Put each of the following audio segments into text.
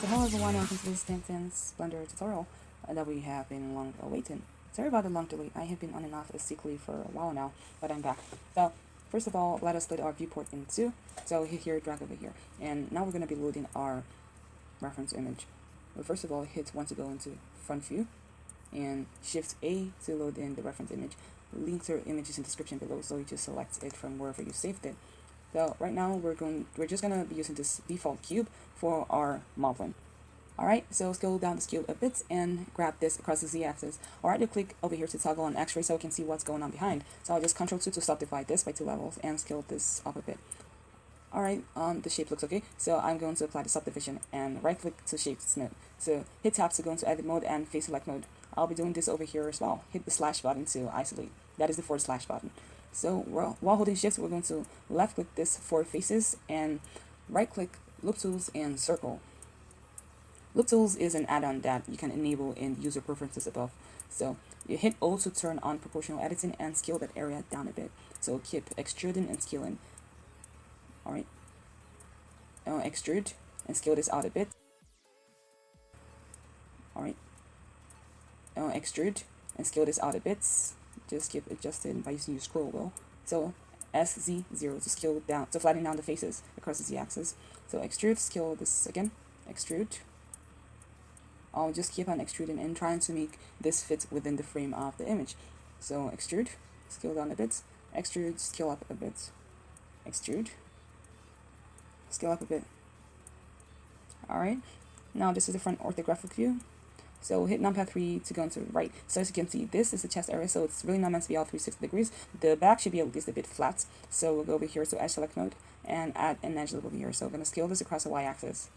hello everyone, welcome to this Dance Blender tutorial that we have been long awaiting. Sorry about the long delay. I have been on and off sick leave for a while now, but I'm back. So, first of all, let us split our viewport in two. So hit here, drag over here. And now we're going to be loading our reference image. But first of all, hit 1 to go into front view, and Shift A to load in the reference image. Link to image is in the description below, so you just select it from wherever you saved it. So right now we're just gonna be using this default cube for our modeling. Alright, so scroll down this cube a bit and grab this across the z-axis. Alright, you click over here to toggle on X-ray so we can see what's going on behind. So I'll just Ctrl 2 to subdivide this by 2 levels and scale this up a bit. Alright, the shape looks okay, so I'm going to apply the subdivision and right click to shape smooth. So hit tab to go into edit mode and face select mode. I'll be doing this over here as well. Hit the slash button to isolate. That is the forward slash button. So while holding shift, we're going to left click this for faces and right click loop tools and circle. Loop tools is an add-on that you can enable in user preferences above. So you hit O to turn on proportional editing and scale that area down a bit. So keep extruding and scaling. Alright. Extrude and scale this out a bit. Alright. Extrude and scale this out a bit. Just keep adjusting by using your scroll wheel. So SZ0 to scale down, to flatten down the faces across the z-axis. So extrude, scale this again. Extrude. I'll just keep on extruding and trying to make this fit within the frame of the image. So extrude, scale down a bit. Extrude, scale up a bit. Extrude, scale up a bit. Alright, now this is the front orthographic view. So hit numpad 3 to go into right. So as you can see, this is the chest area, so it's really not meant to be all 360 degrees. The back should be at least a bit flat. So we'll go over here to edge select mode and add an edge loop over here. So I'm going to scale this across the y-axis.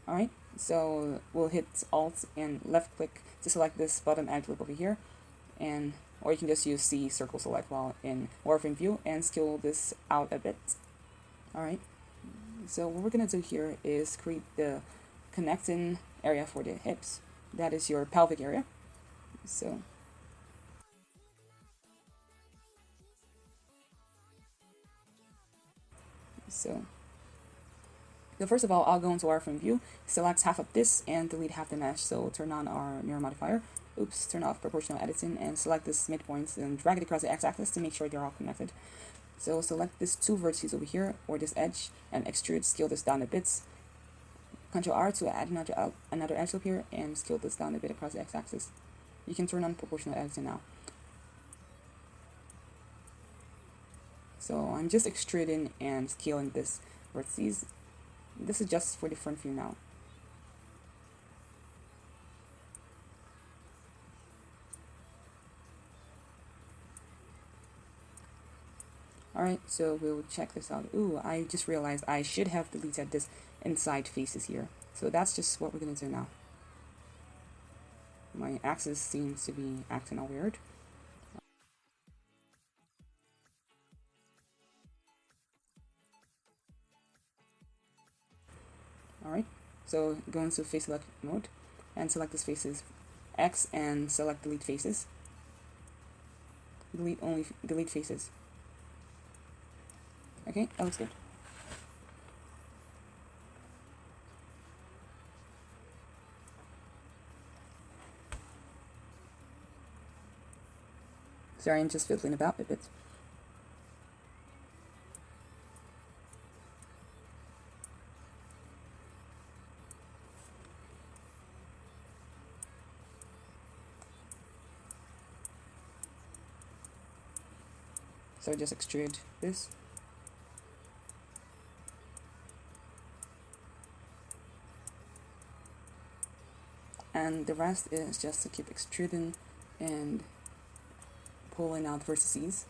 Alright, so we'll hit Alt and left click to select this bottom edge loop over here. Or you can just use C circle select while in warframe view and scale this out a bit. Alright, so what we're going to do here is create the connecting area for the hips. That is your pelvic area. So first of all, I'll go into wireframe view, select half of this and delete half the mesh. So turn on our mirror modifier. Oops, turn off proportional editing and select this midpoints and drag it across the x-axis to make sure they're all connected. So select this 2 vertices over here or this edge and extrude, scale this down a bit. Ctrl R to add another edge loop here and scale this down a bit across the x-axis. You can turn on proportional editing now. So I'm just extruding and scaling this vertices. This is just for the front view now. Alright, so we'll check this out. Ooh, I just realized I should have deleted this inside faces here. So that's just what we're going to do now. My axis seems to be acting all weird. Alright, so go into face select mode and select this faces X and select delete faces. Delete faces. Okay, that looks good. Sorry, I'm just fiddling about a bit. So just extrude this. And the rest is just to keep extruding and pulling out vertices.